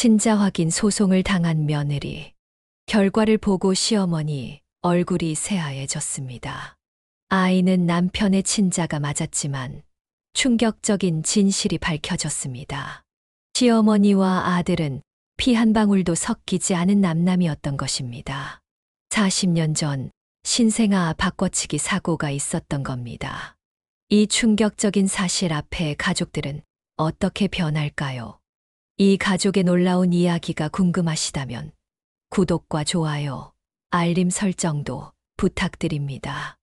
친자 확인 소송을 당한 며느리. 결과를 보고 시어머니 얼굴이 새하얘졌습니다. 아이는 남편의 친자가 맞았지만 충격적인 진실이 밝혀졌습니다. 시어머니와 아들은 피 한 방울도 섞이지 않은 남남이었던 것입니다. 40년 전 신생아 바꿔치기 사고가 있었던 겁니다. 이 충격적인 사실 앞에 가족들은 어떻게 변할까요? 이 가족의 놀라운 이야기가 궁금하시다면 구독과 좋아요, 알림 설정도 부탁드립니다.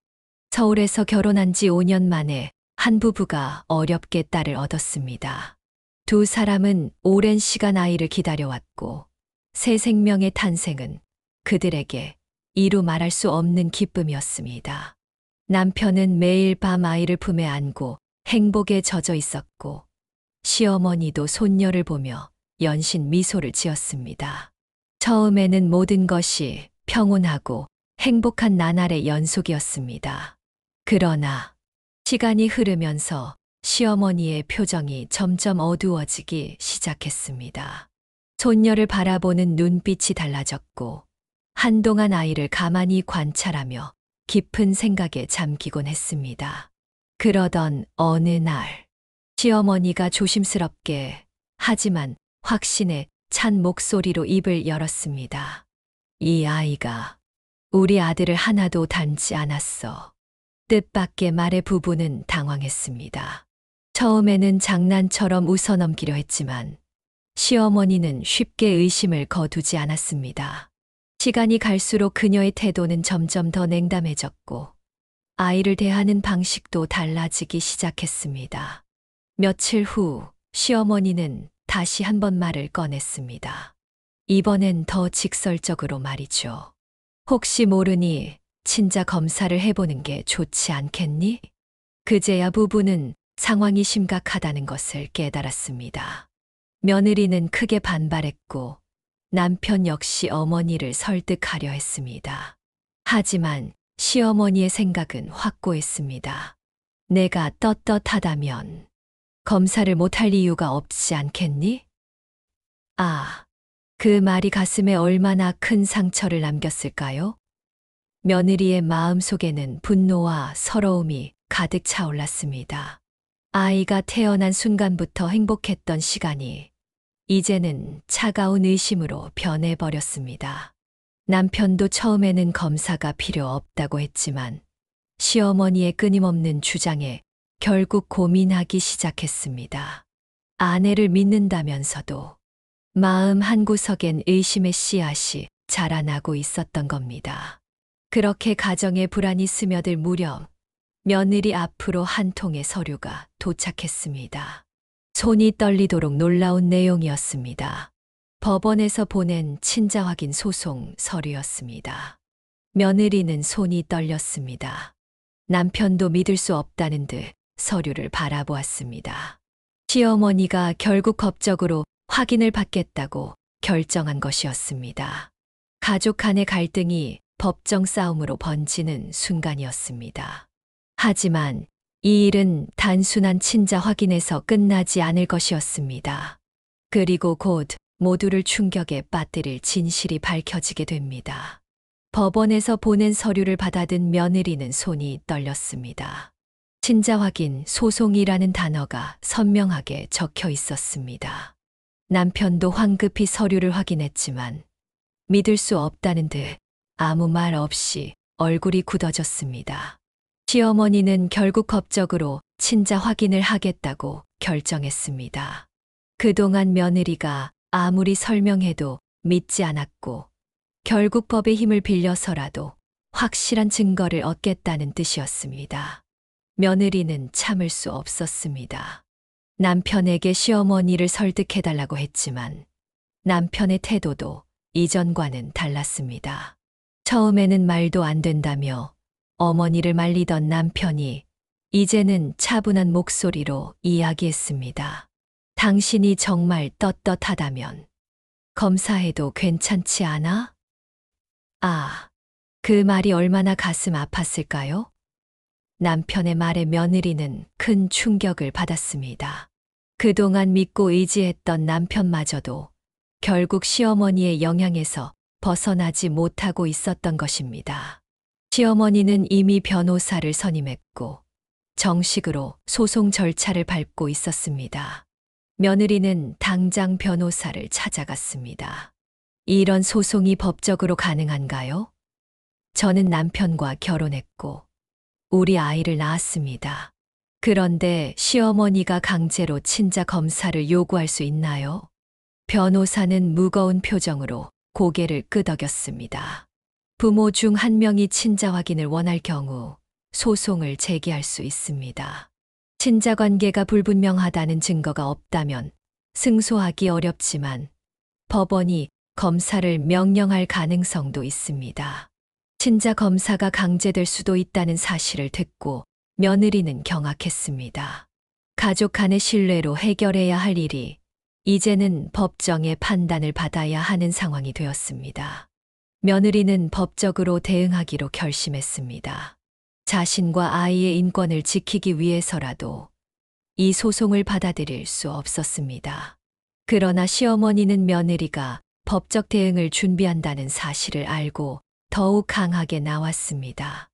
서울에서 결혼한 지 5년 만에 한 부부가 어렵게 딸을 얻었습니다. 두 사람은 오랜 시간 아이를 기다려왔고 새 생명의 탄생은 그들에게 이루 말할 수 없는 기쁨이었습니다. 남편은 매일 밤 아이를 품에 안고 행복에 젖어 있었고 시어머니도 손녀를 보며 연신 미소를 지었습니다. 처음에는 모든 것이 평온하고 행복한 나날의 연속이었습니다. 그러나 시간이 흐르면서 시어머니의 표정이 점점 어두워지기 시작했습니다. 손녀를 바라보는 눈빛이 달라졌고 한동안 아이를 가만히 관찰하며 깊은 생각에 잠기곤 했습니다. 그러던 어느 날 시어머니가 조심스럽게 하지만 확신에 찬 목소리로 입을 열었습니다. 이 아이가 우리 아들을 하나도 닮지 않았어. 뜻밖의 말에 부부는 당황했습니다. 처음에는 장난처럼 웃어넘기려 했지만 시어머니는 쉽게 의심을 거두지 않았습니다. 시간이 갈수록 그녀의 태도는 점점 더 냉담해졌고 아이를 대하는 방식도 달라지기 시작했습니다. 며칠 후 시어머니는 다시 한 번 말을 꺼냈습니다. 이번엔 더 직설적으로 말이죠. 혹시 모르니 친자 검사를 해보는 게 좋지 않겠니? 그제야 부부는 상황이 심각하다는 것을 깨달았습니다. 며느리는 크게 반발했고 남편 역시 어머니를 설득하려 했습니다. 하지만 시어머니의 생각은 확고했습니다. 내가 떳떳하다면 검사를 못할 이유가 없지 않겠니? 아, 그 말이 가슴에 얼마나 큰 상처를 남겼을까요? 며느리의 마음속에는 분노와 서러움이 가득 차올랐습니다. 아이가 태어난 순간부터 행복했던 시간이 이제는 차가운 의심으로 변해버렸습니다. 남편도 처음에는 검사가 필요 없다고 했지만 시어머니의 끊임없는 주장에 결국 고민하기 시작했습니다. 아내를 믿는다면서도 마음 한구석엔 의심의 씨앗이 자라나고 있었던 겁니다. 그렇게 가정에 불안이 스며들 무렵 며느리 앞으로 한 통의 서류가 도착했습니다. 손이 떨리도록 놀라운 내용이었습니다. 법원에서 보낸 친자 확인 소송 서류였습니다. 며느리는 손이 떨렸습니다. 남편도 믿을 수 없다는 듯 서류를 바라보았습니다. 시어머니가 결국 법적으로 확인을 받겠다고 결정한 것이었습니다. 가족 간의 갈등이 법정 싸움으로 번지는 순간이었습니다. 하지만 이 일은 단순한 친자 확인에서 끝나지 않을 것이었습니다. 그리고 곧 모두를 충격에 빠뜨릴 진실이 밝혀지게 됩니다. 법원에서 보낸 서류를 받아든 며느리는 손이 떨렸습니다. 친자 확인 소송이라는 단어가 선명하게 적혀 있었습니다. 남편도 황급히 서류를 확인했지만 믿을 수 없다는 듯 아무 말 없이 얼굴이 굳어졌습니다. 시어머니는 결국 법적으로 친자 확인을 하겠다고 결정했습니다. 그동안 며느리가 아무리 설명해도 믿지 않았고 결국 법의 힘을 빌려서라도 확실한 증거를 얻겠다는 뜻이었습니다. 며느리는 참을 수 없었습니다. 남편에게 시어머니를 설득해달라고 했지만 남편의 태도도 이전과는 달랐습니다. 처음에는 말도 안 된다며 어머니를 말리던 남편이 이제는 차분한 목소리로 이야기했습니다. 당신이 정말 떳떳하다면 검사해도 괜찮지 않아? 아, 그 말이 얼마나 가슴 아팠을까요? 남편의 말에 며느리는 큰 충격을 받았습니다. 그동안 믿고 의지했던 남편마저도 결국 시어머니의 영향에서 벗어나지 못하고 있었던 것입니다. 시어머니는 이미 변호사를 선임했고 정식으로 소송 절차를 밟고 있었습니다. 며느리는 당장 변호사를 찾아갔습니다. 이런 소송이 법적으로 가능한가요? 저는 남편과 결혼했고 우리 아이를 낳았습니다. 그런데 시어머니가 강제로 친자 검사를 요구할 수 있나요? 변호사는 무거운 표정으로 고개를 끄덕였습니다. 부모 중 한 명이 친자 확인을 원할 경우 소송을 제기할 수 있습니다. 친자 관계가 불분명하다는 증거가 없다면 승소하기 어렵지만 법원이 검사를 명령할 가능성도 있습니다. 친자 검사가 강제될 수도 있다는 사실을 듣고 며느리는 경악했습니다. 가족 간의 신뢰로 해결해야 할 일이 이제는 법정의 판단을 받아야 하는 상황이 되었습니다. 며느리는 법적으로 대응하기로 결심했습니다. 자신과 아이의 인권을 지키기 위해서라도 이 소송을 받아들일 수 없었습니다. 그러나 시어머니는 며느리가 법적 대응을 준비한다는 사실을 알고 더욱 강하게 나왔습니다.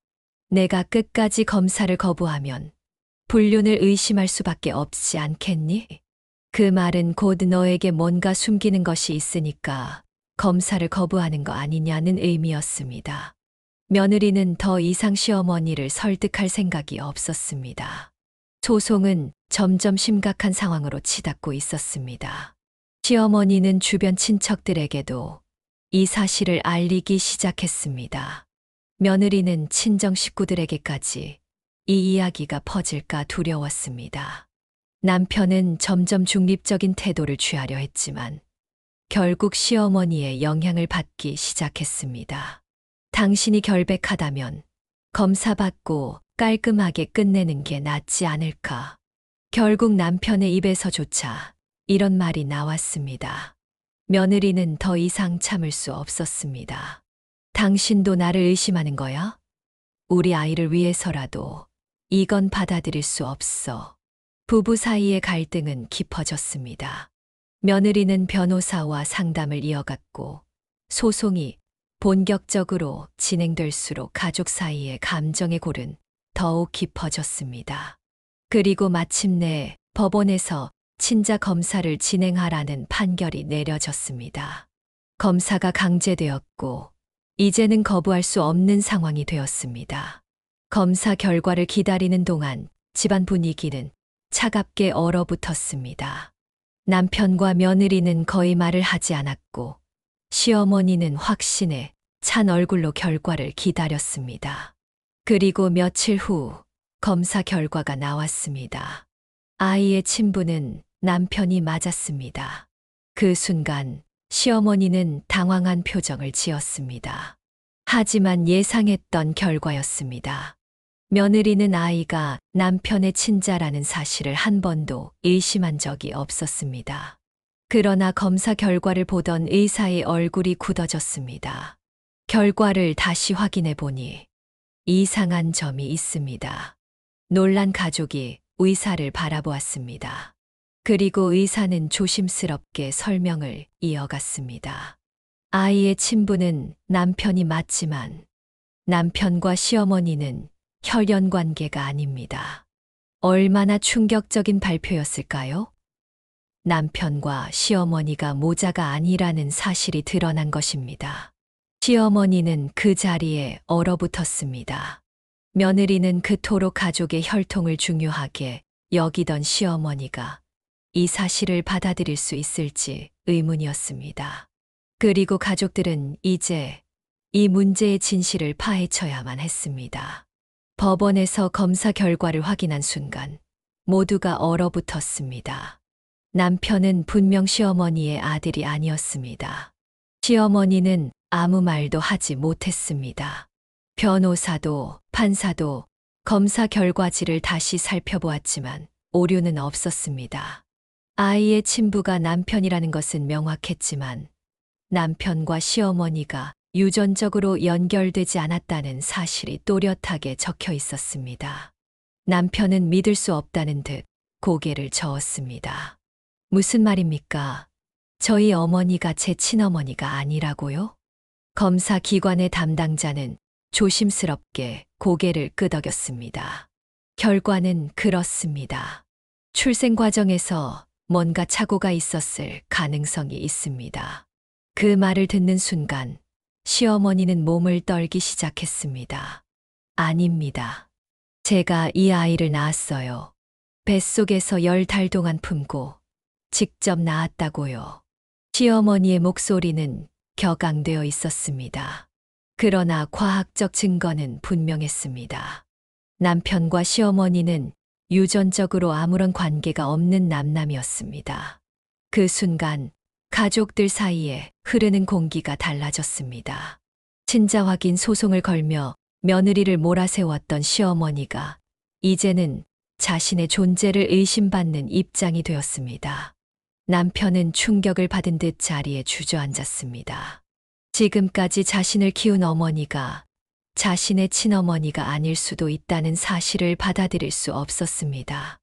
내가 끝까지 검사를 거부하면 불륜을 의심할 수밖에 없지 않겠니? 그 말은 곧 너에게 뭔가 숨기는 것이 있으니까 검사를 거부하는 거 아니냐는 의미였습니다. 며느리는 더 이상 시어머니를 설득할 생각이 없었습니다. 소송은 점점 심각한 상황으로 치닫고 있었습니다. 시어머니는 주변 친척들에게도 이 사실을 알리기 시작했습니다. 며느리는 친정 식구들에게까지 이 이야기가 퍼질까 두려웠습니다. 남편은 점점 중립적인 태도를 취하려 했지만 결국 시어머니의 영향을 받기 시작했습니다. 당신이 결백하다면 검사받고 깔끔하게 끝내는 게 낫지 않을까. 결국 남편의 입에서조차 이런 말이 나왔습니다. 며느리는 더 이상 참을 수 없었습니다. 당신도 나를 의심하는 거야? 우리 아이를 위해서라도 이건 받아들일 수 없어. 부부 사이의 갈등은 깊어졌습니다. 며느리는 변호사와 상담을 이어갔고 소송이 본격적으로 진행될수록 가족 사이의 감정의 골은 더욱 깊어졌습니다. 그리고 마침내 법원에서 친자 검사를 진행하라는 판결이 내려졌습니다. 검사가 강제되었고 이제는 거부할 수 없는 상황이 되었습니다. 검사 결과를 기다리는 동안 집안 분위기는 차갑게 얼어붙었습니다. 남편과 며느리는 거의 말을 하지 않았고 시어머니는 확신에 찬 얼굴로 결과를 기다렸습니다. 그리고 며칠 후 검사 결과가 나왔습니다. 아이의 친부는 남편이 맞았습니다. 그 순간 시어머니는 당황한 표정을 지었습니다. 하지만 예상했던 결과였습니다. 며느리는 아이가 남편의 친자라는 사실을 한 번도 의심한 적이 없었습니다. 그러나 검사 결과를 보던 의사의 얼굴이 굳어졌습니다. 결과를 다시 확인해 보니 이상한 점이 있습니다. 놀란 가족이 의사를 바라보았습니다. 그리고 의사는 조심스럽게 설명을 이어갔습니다. 아이의 친부는 남편이 맞지만 남편과 시어머니는 혈연 관계가 아닙니다. 얼마나 충격적인 발표였을까요? 남편과 시어머니가 모자가 아니라는 사실이 드러난 것입니다. 시어머니는 그 자리에 얼어붙었습니다. 며느리는 그토록 가족의 혈통을 중요하게 여기던 시어머니가 이 사실을 받아들일 수 있을지 의문이었습니다. 그리고 가족들은 이제 이 문제의 진실을 파헤쳐야만 했습니다. 법원에서 검사 결과를 확인한 순간 모두가 얼어붙었습니다. 남편은 분명 시어머니의 아들이 아니었습니다. 시어머니는 아무 말도 하지 못했습니다. 변호사도 판사도 검사 결과지를 다시 살펴보았지만 오류는 없었습니다. 아이의 친부가 남편이라는 것은 명확했지만 남편과 시어머니가 유전적으로 연결되지 않았다는 사실이 또렷하게 적혀 있었습니다. 남편은 믿을 수 없다는 듯 고개를 저었습니다. 무슨 말입니까? 저희 어머니가 제 친어머니가 아니라고요? 검사 기관의 담당자는 조심스럽게 고개를 끄덕였습니다. 결과는 그렇습니다. 출생 과정에서 뭔가 착오가 있었을 가능성이 있습니다. 그 말을 듣는 순간 시어머니는 몸을 떨기 시작했습니다. 아닙니다. 제가 이 아이를 낳았어요. 뱃속에서 10달 동안 품고 직접 낳았다고요. 시어머니의 목소리는 격앙되어 있었습니다. 그러나 과학적 증거는 분명했습니다. 남편과 시어머니는 유전적으로 아무런 관계가 없는 남남이었습니다. 그 순간 가족들 사이에 흐르는 공기가 달라졌습니다. 친자 확인 소송을 걸며 며느리를 몰아세웠던 시어머니가 이제는 자신의 존재를 의심받는 입장이 되었습니다. 남편은 충격을 받은 듯 자리에 주저앉았습니다. 지금까지 자신을 키운 어머니가 자신의 친어머니가 아닐 수도 있다는 사실을 받아들일 수 없었습니다.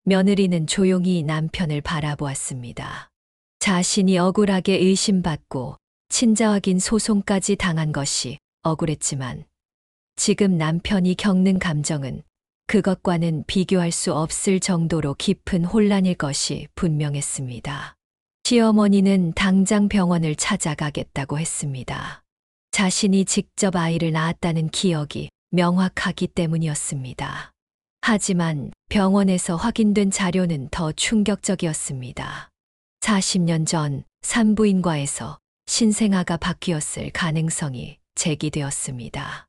며느리는 조용히 남편을 바라보았습니다. 자신이 억울하게 의심받고 친자 확인 소송까지 당한 것이 억울했지만 지금 남편이 겪는 감정은 그것과는 비교할 수 없을 정도로 깊은 혼란일 것이 분명했습니다. 시어머니는 당장 병원을 찾아가겠다고 했습니다. 자신이 직접 아이를 낳았다는 기억이 명확하기 때문이었습니다. 하지만 병원에서 확인된 자료는 더 충격적이었습니다. 40년 전 산부인과에서 신생아가 바뀌었을 가능성이 제기되었습니다.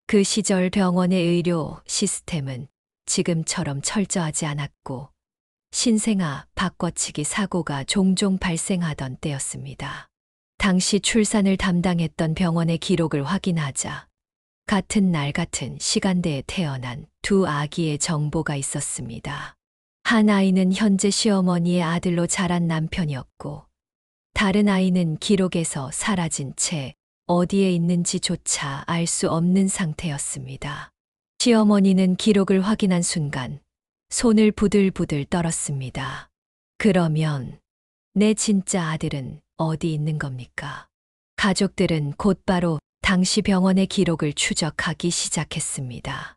그 시절 병원의 의료 시스템은 지금처럼 철저하지 않았고 신생아 바꿔치기 사고가 종종 발생하던 때였습니다. 당시 출산을 담당했던 병원의 기록을 확인하자 같은 날 같은 시간대에 태어난 두 아기의 정보가 있었습니다. 한 아이는 현재 시어머니의 아들로 자란 남편이었고 다른 아이는 기록에서 사라진 채 어디에 있는지조차 알 수 없는 상태였습니다. 시어머니는 기록을 확인한 순간 손을 부들부들 떨었습니다. 그러면 내 진짜 아들은 어디 있는 겁니까? 가족들은 곧바로 당시 병원의 기록을 추적하기 시작했습니다.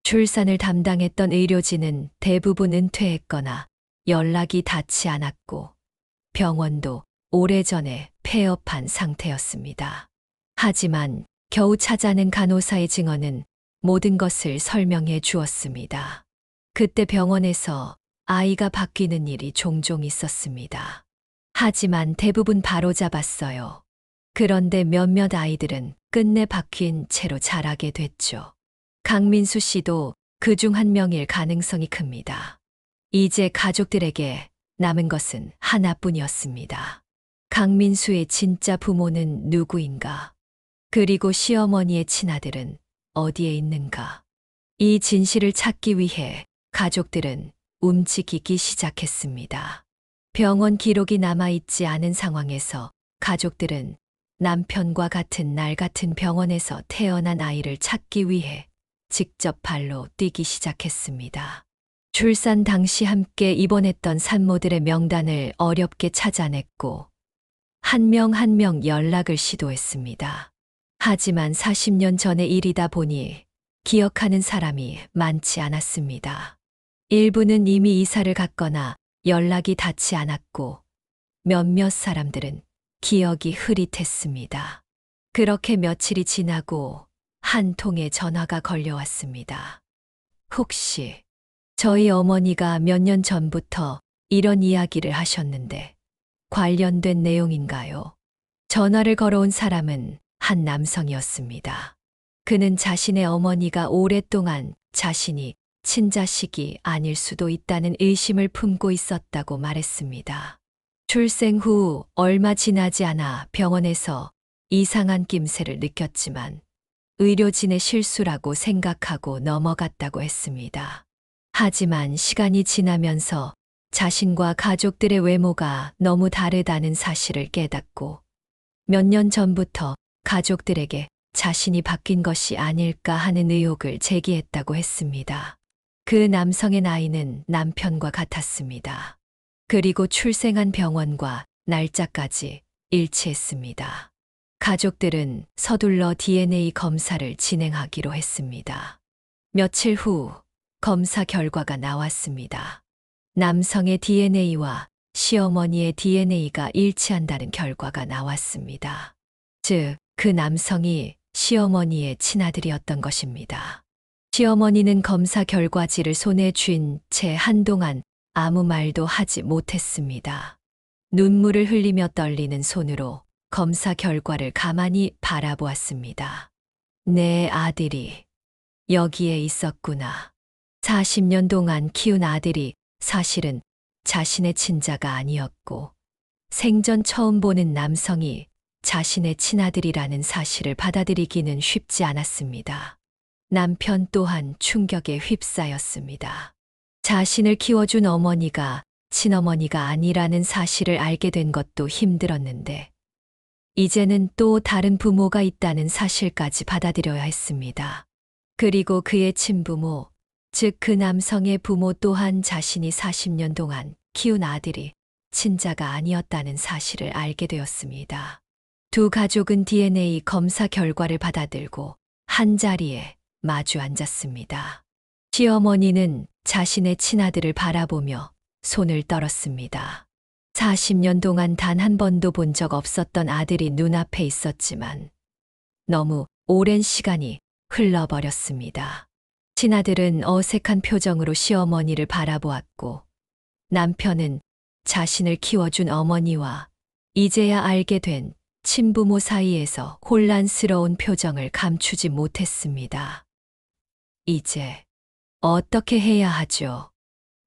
출산을 담당했던 의료진은 대부분 은퇴했거나 연락이 닿지 않았고 병원도 오래전에 폐업한 상태였습니다. 하지만 겨우 찾아낸 간호사의 증언은 모든 것을 설명해 주었습니다. 그때 병원에서 아이가 바뀌는 일이 종종 있었습니다. 하지만 대부분 바로잡았어요. 그런데 몇몇 아이들은 끝내 바뀐 채로 자라게 됐죠. 강민수 씨도 그중 한 명일 가능성이 큽니다. 이제 가족들에게 남은 것은 하나뿐이었습니다. 강민수의 진짜 부모는 누구인가? 그리고 시어머니의 친아들은 어디에 있는가? 이 진실을 찾기 위해 가족들은 움직이기 시작했습니다. 병원 기록이 남아있지 않은 상황에서 가족들은 남편과 같은 날 같은 병원에서 태어난 아이를 찾기 위해 직접 발로 뛰기 시작했습니다. 출산 당시 함께 입원했던 산모들의 명단을 어렵게 찾아냈고 한 명 한 명 연락을 시도했습니다. 하지만 40년 전의 일이다 보니 기억하는 사람이 많지 않았습니다. 일부는 이미 이사를 갔거나 연락이 닿지 않았고 몇몇 사람들은 기억이 흐릿했습니다. 그렇게 며칠이 지나고 한 통의 전화가 걸려왔습니다. 혹시 저희 어머니가 몇 년 전부터 이런 이야기를 하셨는데 관련된 내용인가요? 전화를 걸어온 사람은 한 남성이었습니다. 그는 자신의 어머니가 오랫동안 자신이 친자식이 아닐 수도 있다는 의심을 품고 있었다고 말했습니다. 출생 후 얼마 지나지 않아 병원에서 이상한 낌새를 느꼈지만 의료진의 실수라고 생각하고 넘어갔다고 했습니다. 하지만 시간이 지나면서 자신과 가족들의 외모가 너무 다르다는 사실을 깨닫고 몇 년 전부터 가족들에게 자신이 바뀐 것이 아닐까 하는 의혹을 제기했다고 했습니다. 그 남성의 나이는 남편과 같았습니다. 그리고 출생한 병원과 날짜까지 일치했습니다. 가족들은 서둘러 DNA 검사를 진행하기로 했습니다. 며칠 후 검사 결과가 나왔습니다. 남성의 DNA와 시어머니의 DNA가 일치한다는 결과가 나왔습니다. 즉, 그 남성이 시어머니의 친아들이었던 것입니다. 시어머니는 검사 결과지를 손에 쥔 채 한동안 아무 말도 하지 못했습니다. 눈물을 흘리며 떨리는 손으로 검사 결과를 가만히 바라보았습니다. 내 아들이 여기에 있었구나. 40년 동안 키운 아들이 사실은 자신의 친자가 아니었고, 생전 처음 보는 남성이 자신의 친아들이라는 사실을 받아들이기는 쉽지 않았습니다. 남편 또한 충격에 휩싸였습니다. 자신을 키워준 어머니가 친어머니가 아니라는 사실을 알게 된 것도 힘들었는데, 이제는 또 다른 부모가 있다는 사실까지 받아들여야 했습니다. 그리고 그의 친부모, 즉 그 남성의 부모 또한 자신이 40년 동안 키운 아들이 친자가 아니었다는 사실을 알게 되었습니다. 두 가족은 DNA 검사 결과를 받아들고 한자리에 마주 앉았습니다. 시어머니는 자신의 친아들을 바라보며 손을 떨었습니다. 40년 동안 단 한 번도 본 적 없었던 아들이 눈앞에 있었지만 너무 오랜 시간이 흘러버렸습니다. 친아들은 어색한 표정으로 시어머니를 바라보았고, 남편은 자신을 키워준 어머니와 이제야 알게 된 친부모 사이에서 혼란스러운 표정을 감추지 못했습니다. 이제 어떻게 해야 하죠?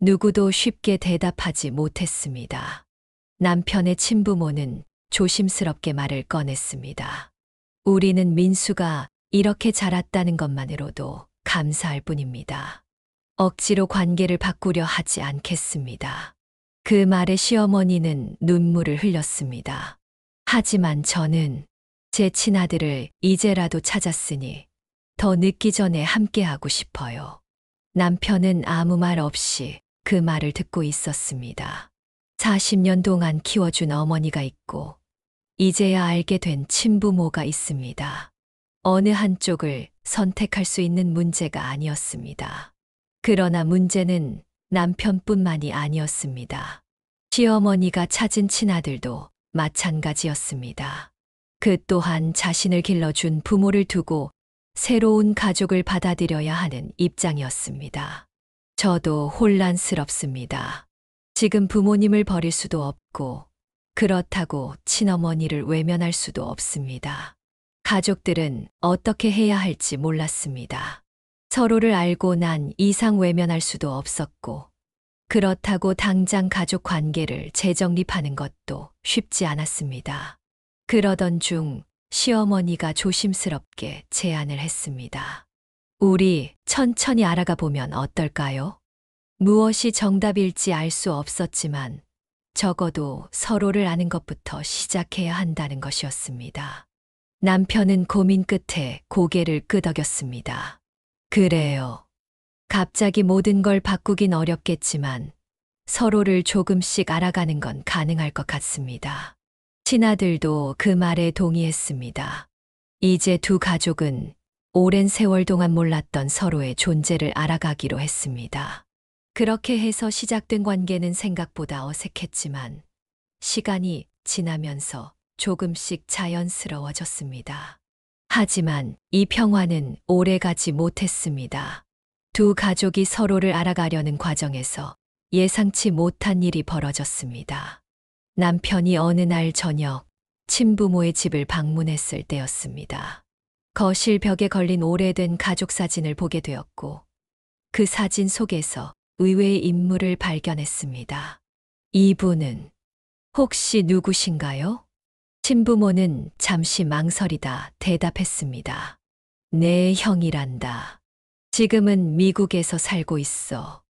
누구도 쉽게 대답하지 못했습니다. 남편의 친부모는 조심스럽게 말을 꺼냈습니다. 우리는 민수가 이렇게 자랐다는 것만으로도 감사할 뿐입니다. 억지로 관계를 바꾸려 하지 않겠습니다. 그 말에 시어머니는 눈물을 흘렸습니다. 하지만 저는 제 친아들을 이제라도 찾았으니 더 늦기 전에 함께하고 싶어요. 남편은 아무 말 없이 그 말을 듣고 있었습니다. 40년 동안 키워준 어머니가 있고, 이제야 알게 된 친부모가 있습니다. 어느 한쪽을 선택할 수 있는 문제가 아니었습니다. 그러나 문제는 남편뿐만이 아니었습니다. 시어머니가 찾은 친아들도 마찬가지였습니다. 그 또한 자신을 길러준 부모를 두고 새로운 가족을 받아들여야 하는 입장이었습니다. 저도 혼란스럽습니다. 지금 부모님을 버릴 수도 없고, 그렇다고 친어머니를 외면할 수도 없습니다. 가족들은 어떻게 해야 할지 몰랐습니다. 서로를 알고 난 이상 외면할 수도 없었고, 그렇다고 당장 가족 관계를 재정립하는 것도 쉽지 않았습니다. 그러던 중 시어머니가 조심스럽게 제안을 했습니다. 우리 천천히 알아가 보면 어떨까요? 무엇이 정답일지 알 수 없었지만 적어도 서로를 아는 것부터 시작해야 한다는 것이었습니다. 남편은 고민 끝에 고개를 끄덕였습니다. 그래요. 갑자기 모든 걸 바꾸긴 어렵겠지만 서로를 조금씩 알아가는 건 가능할 것 같습니다. 친아들도 그 말에 동의했습니다. 이제 두 가족은 오랜 세월 동안 몰랐던 서로의 존재를 알아가기로 했습니다. 그렇게 해서 시작된 관계는 생각보다 어색했지만 시간이 지나면서 조금씩 자연스러워졌습니다. 하지만 이 평화는 오래가지 못했습니다. 두 가족이 서로를 알아가려는 과정에서 예상치 못한 일이 벌어졌습니다. 남편이 어느 날 저녁 친부모의 집을 방문했을 때였습니다. 거실 벽에 걸린 오래된 가족 사진을 보게 되었고, 그 사진 속에서 의외의 인물을 발견했습니다. 이분은 혹시 누구신가요? 친부모는 잠시 망설이다 대답했습니다. 내 형이란다. 지금은 미국에서 살고 있어.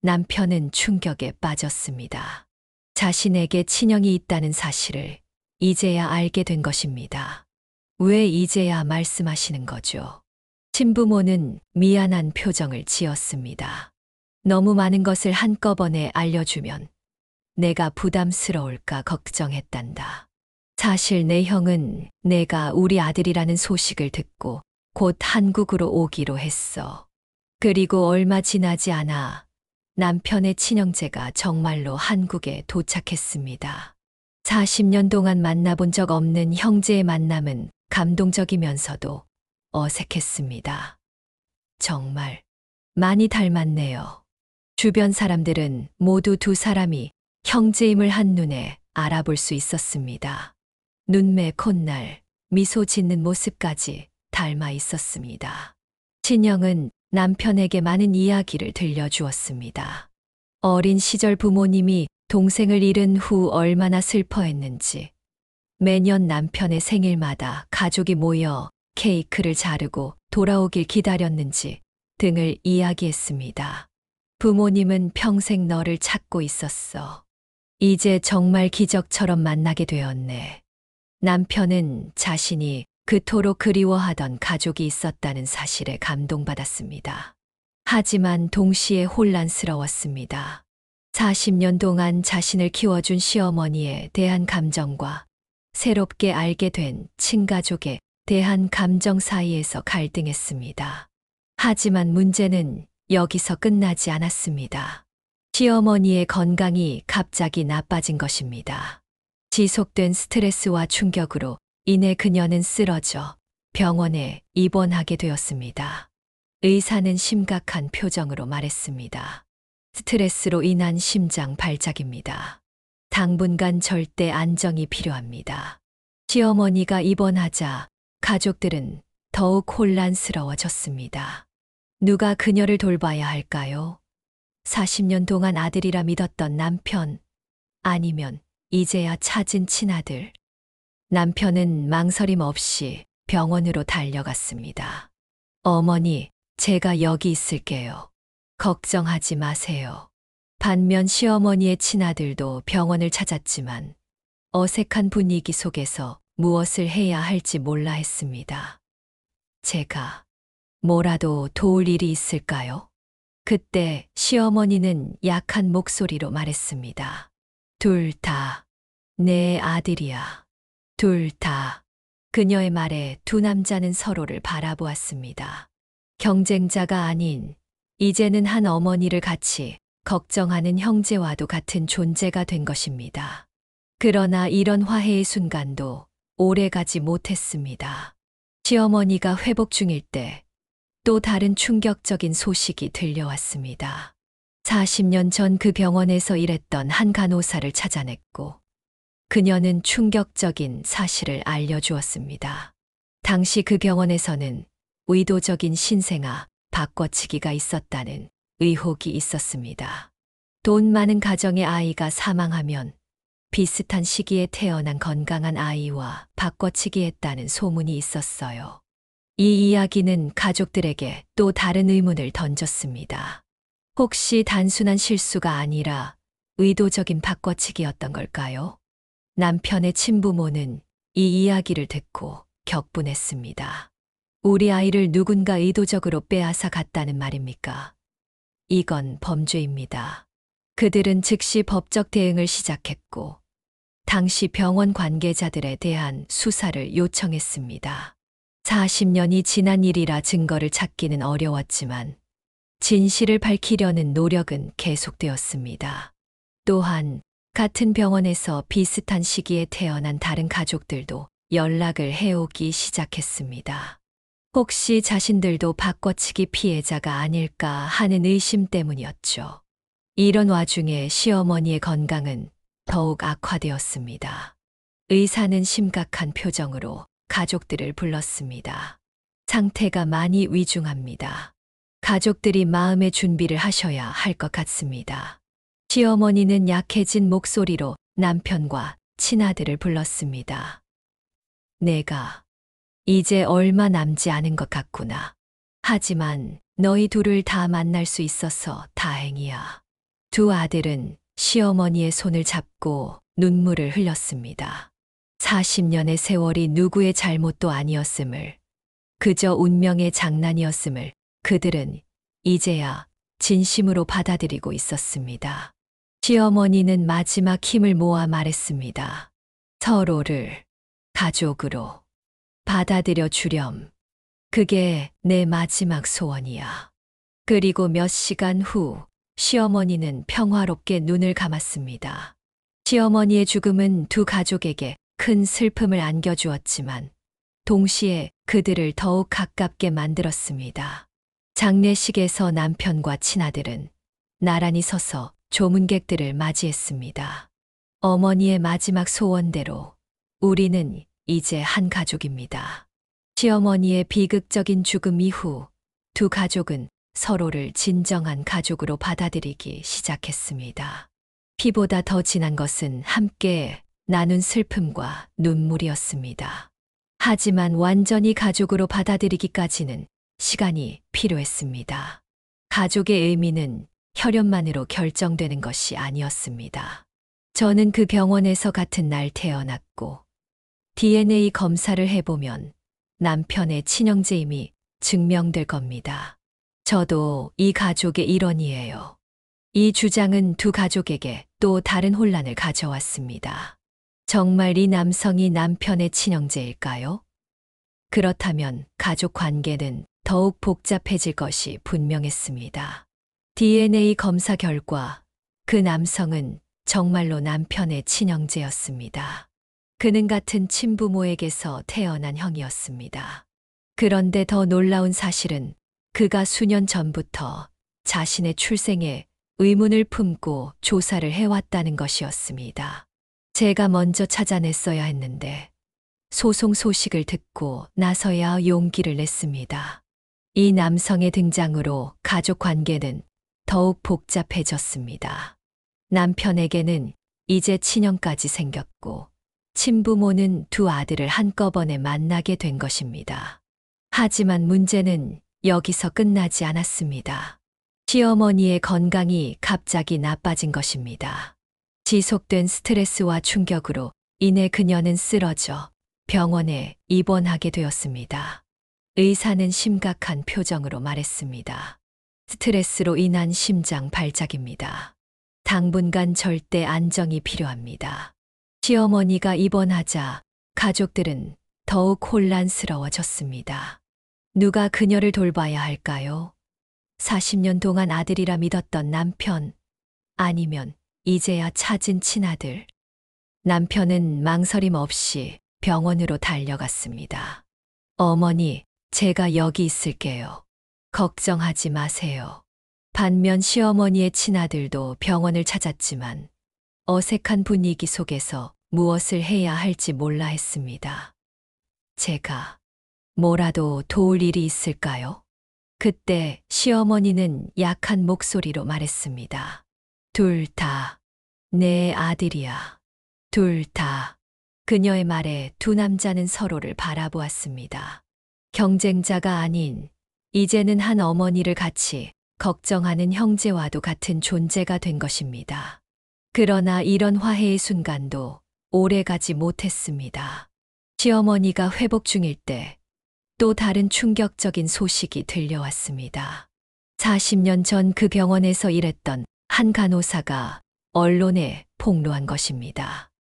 남편은 충격에 빠졌습니다. 자신에게 친형이 있다는 사실을 이제야 알게 된 것입니다. 왜 이제야 말씀하시는 거죠? 친부모는 미안한 표정을 지었습니다. 너무 많은 것을 한꺼번에 알려주면 내가 부담스러울까 걱정했단다. 사실 내 형은 내가 우리 아들이라는 소식을 듣고 곧 한국으로 오기로 했어. 그리고 얼마 지나지 않아 남편의 친형제가 정말로 한국에 도착했습니다. 40년 동안 만나본 적 없는 형제의 만남은 감동적이면서도 어색했습니다. 정말 많이 닮았네요. 주변 사람들은 모두 두 사람이 형제임을 한눈에 알아볼 수 있었습니다. 눈매, 콧날, 미소 짓는 모습까지 닮아 있었습니다. 친형은 남편에게 많은 이야기를 들려주었습니다. 어린 시절 부모님이 동생을 잃은 후 얼마나 슬퍼했는지, 매년 남편의 생일마다 가족이 모여 케이크를 자르고 돌아오길 기다렸는지 등을 이야기했습니다. 부모님은 평생 너를 찾고 있었어. 이제 정말 기적처럼 만나게 되었네. 남편은 자신이 그토록 그리워하던 가족이 있었다는 사실에 감동받았습니다. 하지만 동시에 혼란스러웠습니다. 40년 동안 자신을 키워준 시어머니에 대한 감정과 새롭게 알게 된 친가족에 대한 감정 사이에서 갈등했습니다. 하지만 문제는 여기서 끝나지 않았습니다. 시어머니의 건강이 갑자기 나빠진 것입니다. 지속된 스트레스와 충격으로 인해 그녀는 쓰러져 병원에 입원하게 되었습니다. 의사는 심각한 표정으로 말했습니다. 스트레스로 인한 심장 발작입니다. 당분간 절대 안정이 필요합니다. 시어머니가 입원하자 가족들은 더욱 혼란스러워졌습니다. 누가 그녀를 돌봐야 할까요? 40년 동안 아들이라 믿었던 남편, 아니면 이제야 찾은 친아들. 남편은 망설임 없이 병원으로 달려갔습니다. 어머니, 제가 여기 있을게요. 걱정하지 마세요. 반면 시어머니의 친아들도 병원을 찾았지만 어색한 분위기 속에서 무엇을 해야 할지 몰라 했습니다. 제가 뭐라도 도울 일이 있을까요? 그때 시어머니는 약한 목소리로 말했습니다. 둘 다 내 아들이야. 둘 다. 그녀의 말에 두 남자는 서로를 바라보았습니다. 경쟁자가 아닌 이제는 한 어머니를 같이 걱정하는 형제와도 같은 존재가 된 것입니다. 그러나 이런 화해의 순간도 오래가지 못했습니다. 시어머니가 회복 중일 때 또 다른 충격적인 소식이 들려왔습니다. 40년 전 그 병원에서 일했던 한 간호사를 찾아냈고 그녀는 충격적인 사실을 알려주었습니다. 당시 그 병원에서는 의도적인 신생아 바꿔치기가 있었다는 의혹이 있었습니다. 돈 많은 가정의 아이가 사망하면 비슷한 시기에 태어난 건강한 아이와 바꿔치기했다는 소문이 있었어요. 이 이야기는 가족들에게 또 다른 의문을 던졌습니다. 혹시 단순한 실수가 아니라 의도적인 바꿔치기였던 걸까요? 남편의 친부모는 이 이야기를 듣고 격분했습니다. 우리 아이를 누군가 의도적으로 빼앗아 갔다는 말입니까? 이건 범죄입니다. 그들은 즉시 법적 대응을 시작했고, 당시 병원 관계자들에 대한 수사를 요청했습니다. 40년이 지난 일이라 증거를 찾기는 어려웠지만, 진실을 밝히려는 노력은 계속되었습니다. 또한, 같은 병원에서 비슷한 시기에 태어난 다른 가족들도 연락을 해오기 시작했습니다. 혹시 자신들도 바꿔치기 피해자가 아닐까 하는 의심 때문이었죠. 이런 와중에 시어머니의 건강은 더욱 악화되었습니다. 의사는 심각한 표정으로 가족들을 불렀습니다. 상태가 많이 위중합니다. 가족들이 마음의 준비를 하셔야 할 것 같습니다. 시어머니는 약해진 목소리로 남편과 친아들을 불렀습니다. 내가 이제 얼마 남지 않은 것 같구나. 하지만 너희 둘을 다 만날 수 있어서 다행이야. 두 아들은 시어머니의 손을 잡고 눈물을 흘렸습니다. 40년의 세월이 누구의 잘못도 아니었음을, 그저 운명의 장난이었음을 그들은 이제야 진심으로 받아들이고 있었습니다. 시어머니는 마지막 힘을 모아 말했습니다. 서로를 가족으로 받아들여 주렴. 그게 내 마지막 소원이야. 그리고 몇 시간 후 시어머니는 평화롭게 눈을 감았습니다. 시어머니의 죽음은 두 가족에게 큰 슬픔을 안겨주었지만 동시에 그들을 더욱 가깝게 만들었습니다. 장례식에서 남편과 친아들은 나란히 서서 조문객들을 맞이했습니다. 어머니의 마지막 소원대로 우리는 이제 한 가족입니다. 시어머니의 비극적인 죽음 이후 두 가족은 서로를 진정한 가족으로 받아들이기 시작했습니다. 피보다 더 진한 것은 함께 나눈 슬픔과 눈물이었습니다. 하지만 완전히 가족으로 받아들이기까지는 시간이 필요했습니다. 가족의 의미는 혈연만으로 결정되는 것이 아니었습니다. 저는 그 병원에서 같은 날 태어났고 DNA 검사를 해보면 남편의 친형제임이 증명될 겁니다. 저도 이 가족의 일원이에요. 이 주장은 두 가족에게 또 다른 혼란을 가져왔습니다. 정말 이 남성이 남편의 친형제일까요? 그렇다면 가족 관계는 더욱 복잡해질 것이 분명했습니다. DNA 검사 결과 그 남성은 정말로 남편의 친형제였습니다. 그는 같은 친부모에게서 태어난 형이었습니다. 그런데 더 놀라운 사실은 그가 수년 전부터 자신의 출생에 의문을 품고 조사를 해왔다는 것이었습니다. 제가 먼저 찾아냈어야 했는데 소송 소식을 듣고 나서야 용기를 냈습니다. 이 남성의 등장으로 가족 관계는 더욱 복잡해졌습니다. 남편에게는 이제 친형까지 생겼고 친부모는 두 아들을 한꺼번에 만나게 된 것입니다. 하지만 문제는 여기서 끝나지 않았습니다. 시어머니의 건강이 갑자기 나빠진 것입니다. 지속된 스트레스와 충격으로 인해 그녀는 쓰러져 병원에 입원하게 되었습니다. 의사는 심각한 표정으로 말했습니다. 스트레스로 인한 심장 발작입니다. 당분간 절대 안정이 필요합니다. 시어머니가 입원하자 가족들은 더욱 혼란스러워졌습니다. 누가 그녀를 돌봐야 할까요? 40년 동안 아들이라 믿었던 남편, 아니면 이제야 찾은 친아들. 남편은 망설임 없이 병원으로 달려갔습니다. 어머니, 제가 여기 있을게요. 걱정하지 마세요. 반면 시어머니의 친아들도 병원을 찾았지만 어색한 분위기 속에서 무엇을 해야 할지 몰라 했습니다. 제가 뭐라도 도울 일이 있을까요? 그때 시어머니는 약한 목소리로 말했습니다. 둘 다 내 아들이야. 둘 다. 그녀의 말에 두 남자는 서로를 바라보았습니다. 경쟁자가 아닌 이제는 한 어머니를 같이 걱정하는 형제와도 같은 존재가 된 것입니다. 그러나 이런 화해의 순간도 오래가지 못했습니다. 시어머니가 회복 중일 때 또 다른 충격적인 소식이 들려왔습니다. 40년 전 그 병원에서 일했던 한 간호사가 언론에 폭로한 것입니다.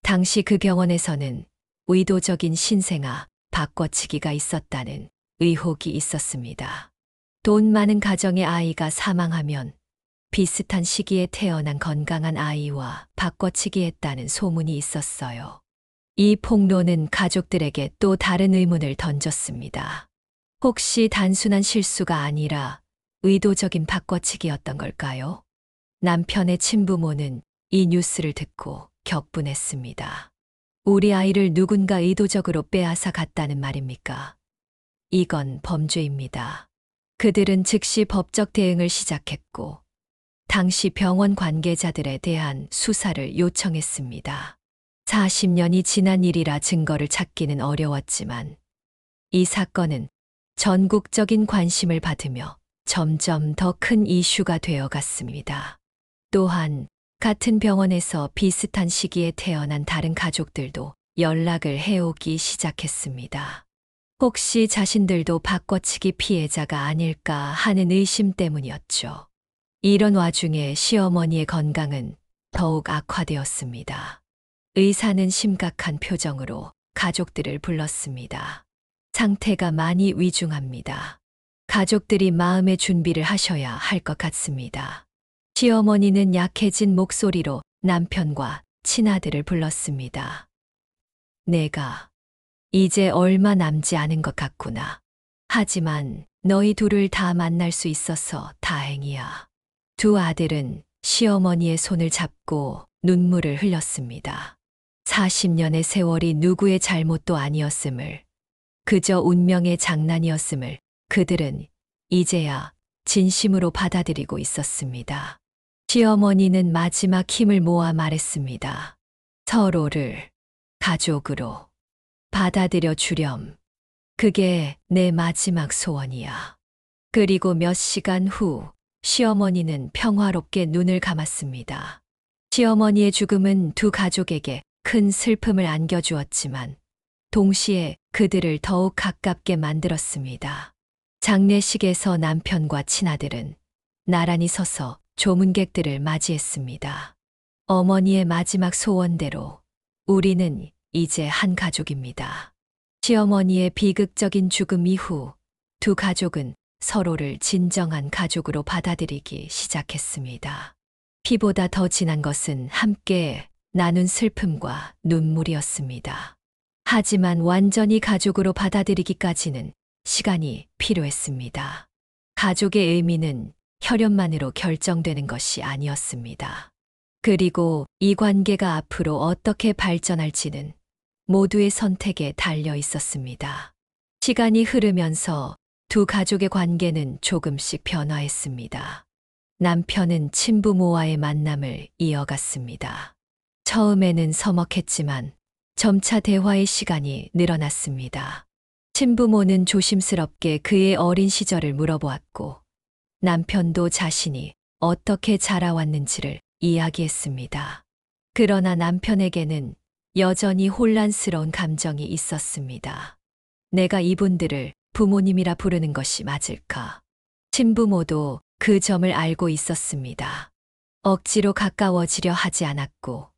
당시 그 병원에서는 의도적인 신생아 바꿔치기가 있었다는 의혹이 있었습니다. 돈 많은 가정의 아이가 사망하면 비슷한 시기에 태어난 건강한 아이와 바꿔치기했다는 소문이 있었어요. 이 폭로는 가족들에게 또 다른 의문을 던졌습니다. 혹시 단순한 실수가 아니라 의도적인 바꿔치기였던 걸까요? 남편의 친부모는 이 뉴스를 듣고 격분했습니다. 우리 아이를 누군가 의도적으로 빼앗아 갔다는 말입니까? 이건 범죄입니다. 그들은 즉시 법적 대응을 시작했고 당시 병원 관계자들에 대한 수사를 요청했습니다. 40년이 지난 일이라 증거를 찾기는 어려웠지만 이 사건은 전국적인 관심을 받으며 점점 더 큰 이슈가 되어 갔습니다. 또한 같은 병원에서 비슷한 시기에 태어난 다른 가족들도 연락을 해오기 시작했습니다. 혹시 자신들도 바꿔치기 피해자가 아닐까 하는 의심 때문이었죠. 이런 와중에 시어머니의 건강은 더욱 악화되었습니다. 의사는 심각한 표정으로 가족들을 불렀습니다. 상태가 많이 위중합니다. 가족들이 마음의 준비를 하셔야 할 것 같습니다. 시어머니는 약해진 목소리로 남편과 친아들을 불렀습니다. 내가 이제 얼마 남지 않은 것 같구나. 하지만 너희 둘을 다 만날 수 있어서 다행이야. 두 아들은 시어머니의 손을 잡고 눈물을 흘렸습니다. 40년의 세월이 누구의 잘못도 아니었음을, 그저 운명의 장난이었음을 그들은 이제야 진심으로 받아들이고 있었습니다. 시어머니는 마지막 힘을 모아 말했습니다. 서로를 가족으로 받아들여 주렴. 그게 내 마지막 소원이야. 그리고 몇 시간 후 시어머니는 평화롭게 눈을 감았습니다. 시어머니의 죽음은 두 가족에게 큰 슬픔을 안겨주었지만 동시에 그들을 더욱 가깝게 만들었습니다. 장례식에서 남편과 친아들은 나란히 서서 조문객들을 맞이했습니다. 어머니의 마지막 소원대로 우리는 이제 한 가족입니다. 시어머니의 비극적인 죽음 이후 두 가족은 서로를 진정한 가족으로 받아들이기 시작했습니다. 피보다 더 진한 것은 함께 나눈 슬픔과 눈물이었습니다. 하지만 완전히 가족으로 받아들이기까지는 시간이 필요했습니다. 가족의 의미는 혈연만으로 결정되는 것이 아니었습니다. 그리고 이 관계가 앞으로 어떻게 발전할지는 모두의 선택에 달려 있었습니다. 시간이 흐르면서 두 가족의 관계는 조금씩 변화했습니다. 남편은 친부모와의 만남을 이어갔습니다. 처음에는 서먹했지만 점차 대화의 시간이 늘어났습니다. 친부모는 조심스럽게 그의 어린 시절을 물어보았고 남편도 자신이 어떻게 자라왔는지를 이야기했습니다. 그러나 남편에게는 여전히 혼란스러운 감정이 있었습니다. 내가 이분들을 부모님이라 부르는 것이 맞을까? 친부모도 그 점을 알고 있었습니다. 억지로 가까워지려 하지 않았고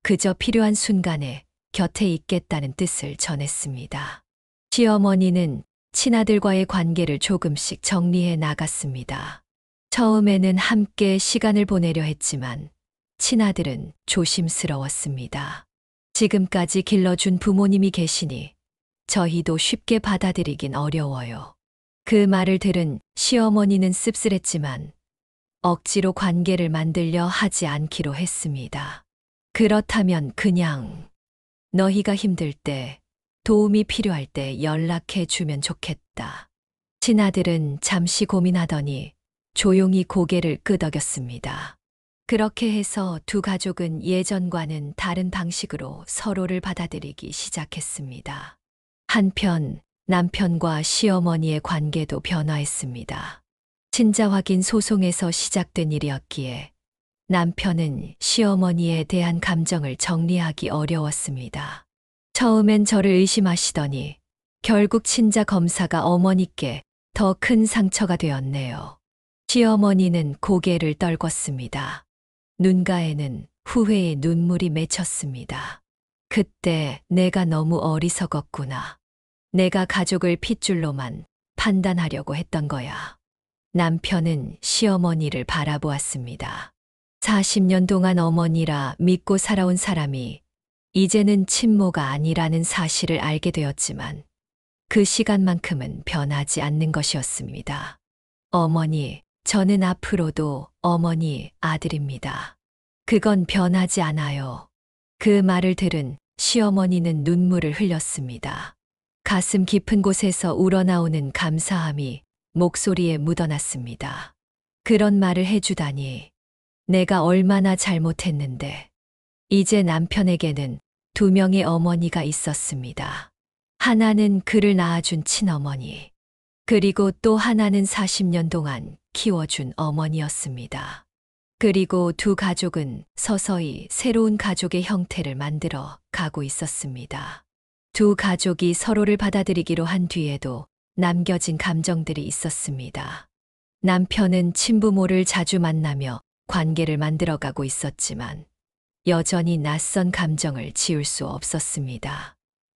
그저 필요한 순간에 곁에 있겠다는 뜻을 전했습니다. 시어머니는 친아들과의 관계를 조금씩 정리해 나갔습니다. 처음에는 함께 시간을 보내려 했지만 친아들은 조심스러웠습니다. 지금까지 길러준 부모님이 계시니 저희도 쉽게 받아들이긴 어려워요. 그 말을 들은 시어머니는 씁쓸했지만 억지로 관계를 만들려 하지 않기로 했습니다. 그렇다면 그냥 너희가 힘들 때 도움이 필요할 때 연락해 주면 좋겠다. 친아들은 잠시 고민하더니 조용히 고개를 끄덕였습니다. 그렇게 해서 두 가족은 예전과는 다른 방식으로 서로를 받아들이기 시작했습니다. 한편 남편과 시어머니의 관계도 변화했습니다. 친자 확인 소송에서 시작된 일이었기에 남편은 시어머니에 대한 감정을 정리하기 어려웠습니다. 처음엔 저를 의심하시더니 결국 친자 검사가 어머니께 더 큰 상처가 되었네요. 시어머니는 고개를 떨궜습니다. 눈가에는 후회의 눈물이 맺혔습니다. 그때 내가 너무 어리석었구나. 내가 가족을 핏줄로만 판단하려고 했던 거야. 남편은 시어머니를 바라보았습니다. 40년 동안 어머니라 믿고 살아온 사람이 이제는 친모가 아니라는 사실을 알게 되었지만 그 시간만큼은 변하지 않는 것이었습니다. 어머니, 저는 앞으로도 어머니 아들입니다. 그건 변하지 않아요. 그 말을 들은 시어머니는 눈물을 흘렸습니다. 가슴 깊은 곳에서 우러나오는 감사함이 목소리에 묻어났습니다. 그런 말을 해주다니 내가 얼마나 잘못했는데. 이제 남편에게는 두 명의 어머니가 있었습니다. 하나는 그를 낳아준 친어머니, 그리고 또 하나는 40년 동안 키워준 어머니였습니다. 그리고 두 가족은 서서히 새로운 가족의 형태를 만들어 가고 있었습니다. 두 가족이 서로를 받아들이기로 한 뒤에도 남겨진 감정들이 있었습니다. 남편은 친부모를 자주 만나며 관계를 만들어가고 있었지만 여전히 낯선 감정을 지울 수 없었습니다.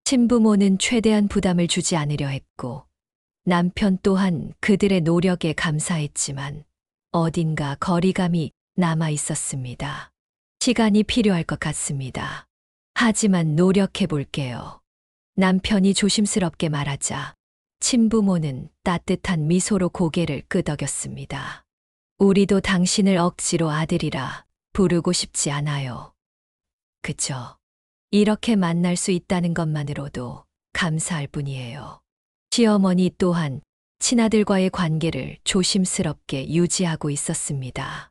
친부모는 최대한 부담을 주지 않으려 했고, 남편 또한 그들의 노력에 감사했지만 어딘가 거리감이 남아 있었습니다. 시간이 필요할 것 같습니다. 하지만 노력해 볼게요. 남편이 조심스럽게 말하자 친부모는 따뜻한 미소로 고개를 끄덕였습니다. 우리도 당신을 억지로 아들이라 부르고 싶지 않아요. 그저 이렇게 만날 수 있다는 것만으로도 감사할 뿐이에요. 시어머니 또한 친아들과의 관계를 조심스럽게 유지하고 있었습니다.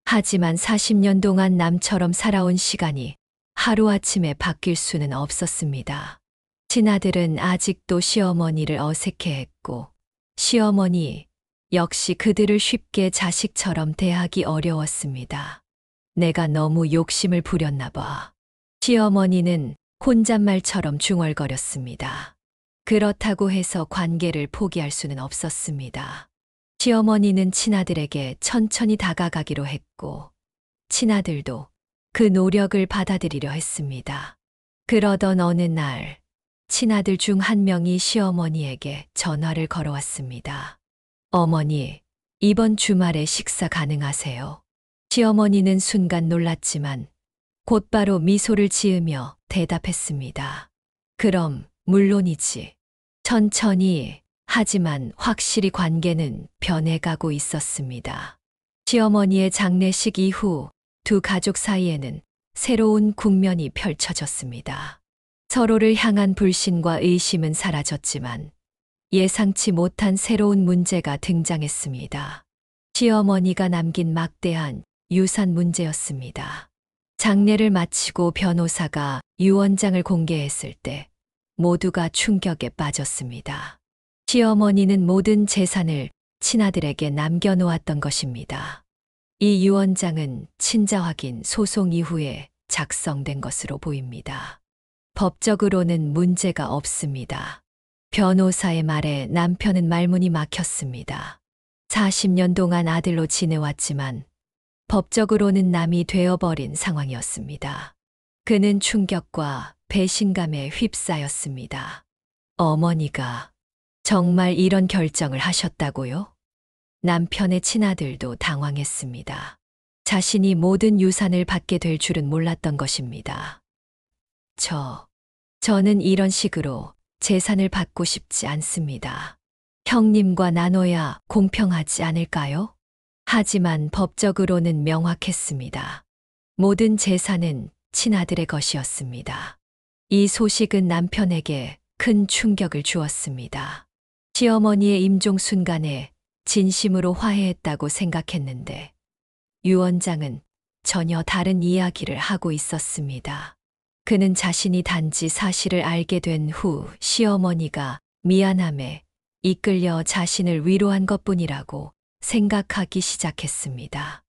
하지만 40년 동안 남처럼 살아온 시간이 하루아침에 바뀔 수는 없었습니다. 친아들은 아직도 시어머니를 어색해했고, 시어머니 역시 그들을 쉽게 자식처럼 대하기 어려웠습니다. 내가 너무 욕심을 부렸나 봐. 시어머니는 혼잣말처럼 중얼거렸습니다. 그렇다고 해서 관계를 포기할 수는 없었습니다. 시어머니는 친아들에게 천천히 다가가기로 했고, 친아들도 그 노력을 받아들이려 했습니다. 그러던 어느 날, 친아들 중 한 명이 시어머니에게 전화를 걸어왔습니다. 어머니, 이번 주말에 식사 가능하세요? 시어머니는 순간 놀랐지만 곧바로 미소를 지으며 대답했습니다. 그럼 물론이지. 천천히, 하지만 확실히 관계는 변해가고 있었습니다. 시어머니의 장례식 이후 두 가족 사이에는 새로운 국면이 펼쳐졌습니다. 서로를 향한 불신과 의심은 사라졌지만 예상치 못한 새로운 문제가 등장했습니다. 시어머니가 남긴 막대한 유산 문제였습니다. 장례를 마치고 변호사가 유언장을 공개했을 때 모두가 충격에 빠졌습니다. 시어머니는 모든 재산을 친아들에게 남겨놓았던 것입니다. 이 유언장은 친자 확인 소송 이후에 작성된 것으로 보입니다. 법적으로는 문제가 없습니다. 변호사의 말에 남편은 말문이 막혔습니다. 40년 동안 아들로 지내왔지만 법적으로는 남이 되어버린 상황이었습니다. 그는 충격과 배신감에 휩싸였습니다. 어머니가 정말 이런 결정을 하셨다고요? 남편의 친아들도 당황했습니다. 자신이 모든 유산을 받게 될 줄은 몰랐던 것입니다. 저는 이런 식으로 재산을 받고 싶지 않습니다. 형님과 나눠야 공평하지 않을까요? 하지만 법적으로는 명확했습니다. 모든 재산은 친아들의 것이었습니다. 이 소식은 남편에게 큰 충격을 주었습니다. 시어머니의 임종 순간에 진심으로 화해했다고 생각했는데 유언장은 전혀 다른 이야기를 하고 있었습니다. 그는 자신이 단지 사실을 알게 된 후 시어머니가 미안함에 이끌려 자신을 위로한 것뿐이라고 생각하기 시작했습니다.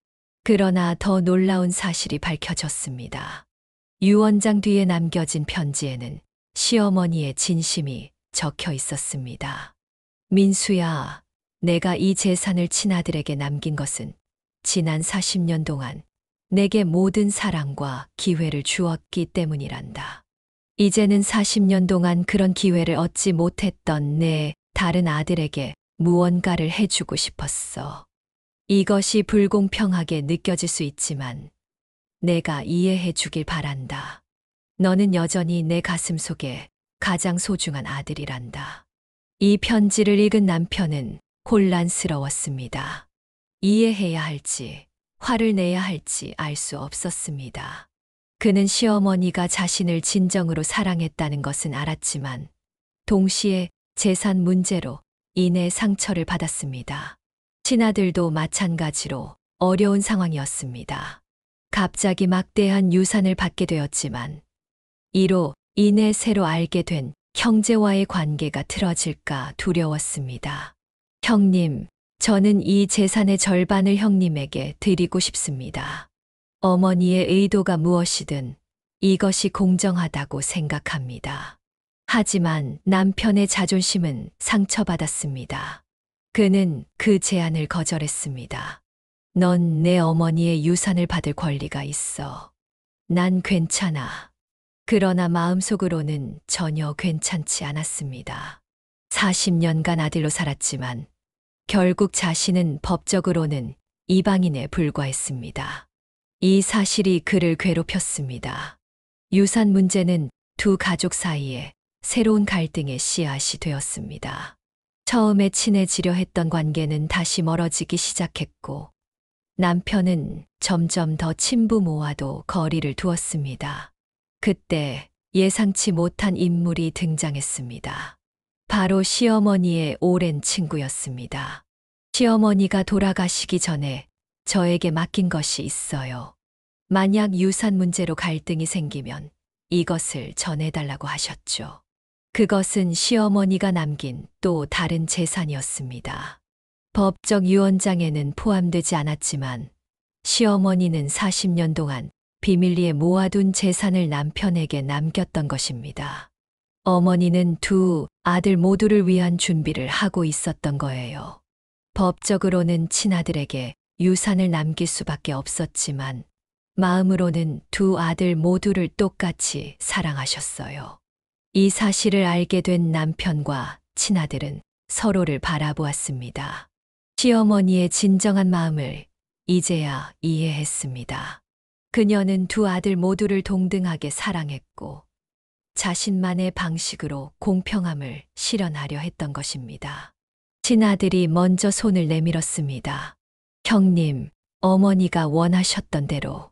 그러나 더 놀라운 사실이 밝혀졌습니다. 유언장 뒤에 남겨진 편지에는 시어머니의 진심이 적혀 있었습니다. 민수야, 내가 이 재산을 친아들에게 남긴 것은 지난 40년 동안 내게 모든 사랑과 기회를 주었기 때문이란다. 이제는 40년 동안 그런 기회를 얻지 못했던 내 다른 아들에게 무언가를 해주고 싶었어. 이것이 불공평하게 느껴질 수 있지만 내가 이해해 주길 바란다. 너는 여전히 내 가슴 속에 가장 소중한 아들이란다. 이 편지를 읽은 남편은 혼란스러웠습니다. 이해해야 할지, 화를 내야 할지 알 수 없었습니다. 그는 시어머니가 자신을 진정으로 사랑했다는 것은 알았지만 동시에 재산 문제로 인해 상처를 받았습니다. 친아들도 마찬가지로 어려운 상황이었습니다. 갑자기 막대한 유산을 받게 되었지만 이로 인해 새로 알게 된 형제와의 관계가 틀어질까 두려웠습니다. 형님, 저는 이 재산의 절반을 형님에게 드리고 싶습니다. 어머니의 의도가 무엇이든 이것이 공정하다고 생각합니다. 하지만 남편의 자존심은 상처받았습니다. 그는 그 제안을 거절했습니다. 넌 내 어머니의 유산을 받을 권리가 있어. 난 괜찮아. 그러나 마음속으로는 전혀 괜찮지 않았습니다. 40년간 아들로 살았지만 결국 자신은 법적으로는 이방인에 불과했습니다. 이 사실이 그를 괴롭혔습니다. 유산 문제는 두 가족 사이에 새로운 갈등의 씨앗이 되었습니다. 처음에 친해지려 했던 관계는 다시 멀어지기 시작했고, 남편은 점점 더 친부모와도 거리를 두었습니다. 그때 예상치 못한 인물이 등장했습니다. 바로 시어머니의 오랜 친구였습니다. 시어머니가 돌아가시기 전에 저에게 맡긴 것이 있어요. 만약 유산 문제로 갈등이 생기면 이것을 전해달라고 하셨죠. 그것은 시어머니가 남긴 또 다른 재산이었습니다. 법적 유언장에는 포함되지 않았지만 시어머니는 40년 동안 비밀리에 모아둔 재산을 남편에게 남겼던 것입니다. 어머니는 두 아들 모두를 위한 준비를 하고 있었던 거예요. 법적으로는 친아들에게 유산을 남길 수밖에 없었지만 마음으로는 두 아들 모두를 똑같이 사랑하셨어요. 이 사실을 알게 된 남편과 친아들은 서로를 바라보았습니다. 시어머니의 진정한 마음을 이제야 이해했습니다. 그녀는 두 아들 모두를 동등하게 사랑했고 자신만의 방식으로 공평함을 실현하려 했던 것입니다. 친아들이 먼저 손을 내밀었습니다. 형님, 어머니가 원하셨던 대로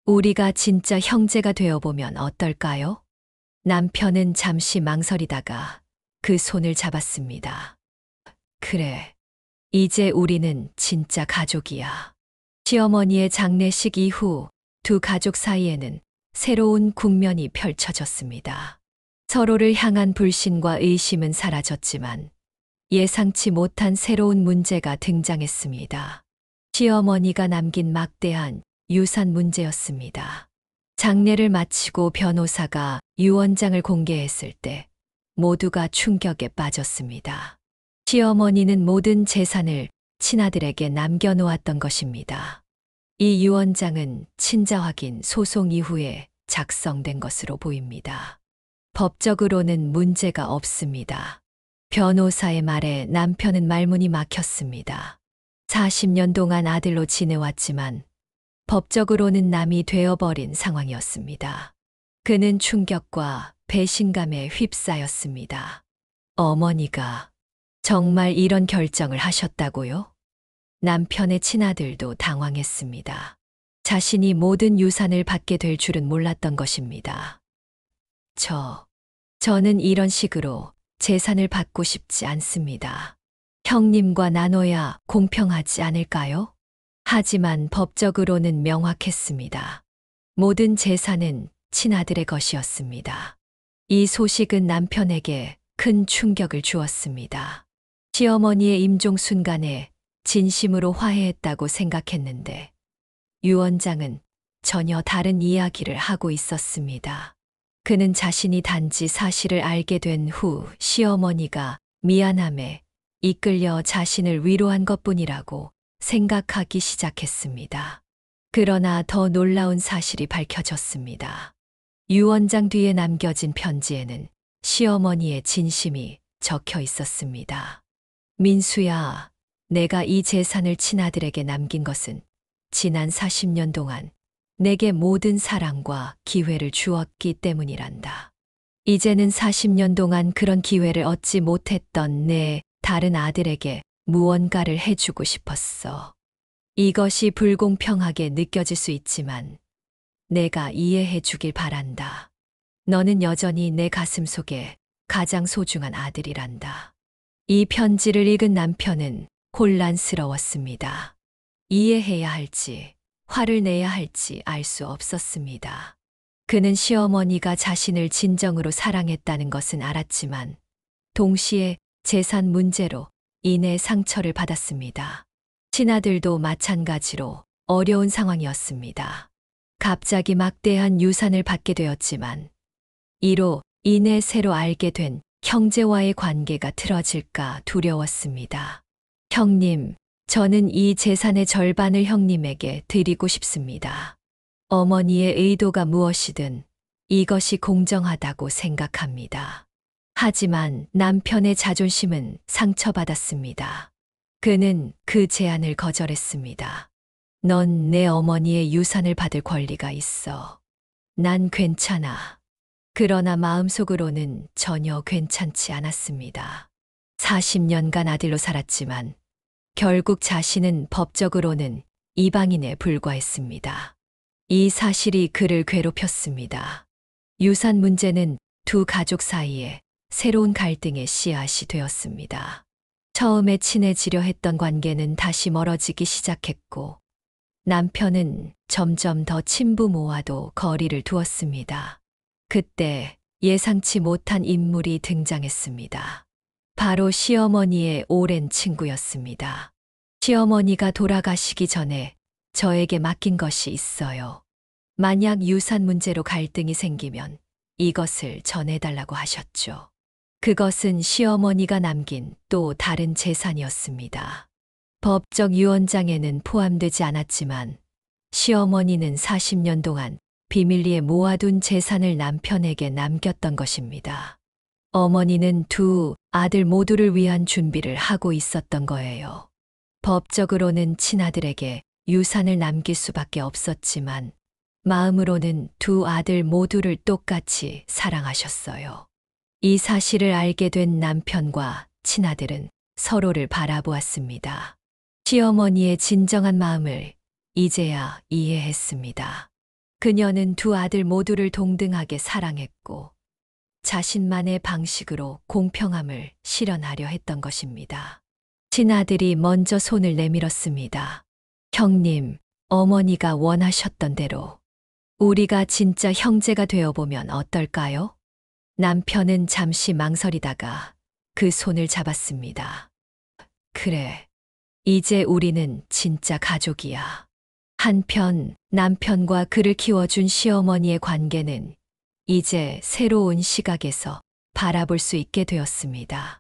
우리가 진짜 형제가 되어보면 어떨까요? 남편은 잠시 망설이다가 그 손을 잡았습니다. 그래, 이제 우리는 진짜 가족이야. 시어머니의 장례식 이후 두 가족 사이에는 새로운 국면이 펼쳐졌습니다. 서로를 향한 불신과 의심은 사라졌지만 예상치 못한 새로운 문제가 등장했습니다. 시어머니가 남긴 막대한 유산 문제였습니다. 장례를 마치고 변호사가 유언장을 공개했을 때 모두가 충격에 빠졌습니다. 시어머니는 모든 재산을 친아들에게 남겨놓았던 것입니다. 이 유언장은 친자 확인 소송 이후에 작성된 것으로 보입니다. 법적으로는 문제가 없습니다. 변호사의 말에 남편은 말문이 막혔습니다. 40년 동안 아들로 지내왔지만 법적으로는 남이 되어버린 상황이었습니다. 그는 충격과 배신감에 휩싸였습니다. 어머니가 정말 이런 결정을 하셨다고요? 남편의 친아들도 당황했습니다. 자신이 모든 유산을 받게 될 줄은 몰랐던 것입니다. 저는 이런 식으로 재산을 받고 싶지 않습니다. 형님과 나눠야 공평하지 않을까요? 하지만 법적으로는 명확했습니다. 모든 재산은 친아들의 것이었습니다. 이 소식은 남편에게 큰 충격을 주었습니다. 시어머니의 임종 순간에 진심으로 화해했다고 생각했는데 유언장은 전혀 다른 이야기를 하고 있었습니다. 그는 자신이 단지 사실을 알게 된 후 시어머니가 미안함에 이끌려 자신을 위로한 것뿐이라고 생각하기 시작했습니다. 그러나 더 놀라운 사실이 밝혀졌습니다. 유언장 뒤에 남겨진 편지에는 시어머니의 진심이 적혀 있었습니다. 민수야, 내가 이 재산을 친아들에게 남긴 것은 지난 40년 동안 내게 모든 사랑과 기회를 주었기 때문이란다. 이제는 40년 동안 그런 기회를 얻지 못했던 내 다른 아들에게 무언가를 해주고 싶었어. 이것이 불공평하게 느껴질 수 있지만 내가 이해해 주길 바란다. 너는 여전히 내 가슴 속에 가장 소중한 아들이란다. 이 편지를 읽은 남편은 혼란스러웠습니다. 이해해야 할지, 화를 내야 할지 알 수 없었습니다. 그는 시어머니가 자신을 진정으로 사랑했다는 것은 알았지만 동시에 재산 문제로 인해 상처를 받았습니다. 친아들도 마찬가지로 어려운 상황이었습니다. 갑자기 막대한 유산을 받게 되었지만 이로 인해 새로 알게 된 형제와의 관계가 틀어질까 두려웠습니다. 형님, 저는 이 재산의 절반을 형님에게 드리고 싶습니다. 어머니의 의도가 무엇이든 이것이 공정하다고 생각합니다. 하지만 남편의 자존심은 상처받았습니다. 그는 그 제안을 거절했습니다. 넌 내 어머니의 유산을 받을 권리가 있어. 난 괜찮아. 그러나 마음속으로는 전혀 괜찮지 않았습니다. 40년간 아들로 살았지만 결국 자신은 법적으로는 이방인에 불과했습니다. 이 사실이 그를 괴롭혔습니다. 유산 문제는 두 가족 사이에 새로운 갈등의 씨앗이 되었습니다. 처음에 친해지려 했던 관계는 다시 멀어지기 시작했고 남편은 점점 더 친부모와도 거리를 두었습니다. 그때 예상치 못한 인물이 등장했습니다. 바로 시어머니의 오랜 친구였습니다. 시어머니가 돌아가시기 전에 저에게 맡긴 것이 있어요. 만약 유산 문제로 갈등이 생기면 이것을 전해달라고 하셨죠. 그것은 시어머니가 남긴 또 다른 재산이었습니다. 법적 유언장에는 포함되지 않았지만 시어머니는 40년 동안 비밀리에 모아둔 재산을 남편에게 남겼던 것입니다. 어머니는 두 아들 모두를 위한 준비를 하고 있었던 거예요. 법적으로는 친아들에게 유산을 남길 수밖에 없었지만 마음으로는 두 아들 모두를 똑같이 사랑하셨어요. 이 사실을 알게 된 남편과 친아들은 서로를 바라보았습니다. 시어머니의 진정한 마음을 이제야 이해했습니다. 그녀는 두 아들 모두를 동등하게 사랑했고 자신만의 방식으로 공평함을 실현하려 했던 것입니다. 친아들이 먼저 손을 내밀었습니다. 형님, 어머니가 원하셨던 대로 우리가 진짜 형제가 되어보면 어떨까요? 남편은 잠시 망설이다가 그 손을 잡았습니다. 그래, 이제 우리는 진짜 가족이야. 한편 남편과 그를 키워준 시어머니의 관계는 이제 새로운 시각에서 바라볼 수 있게 되었습니다.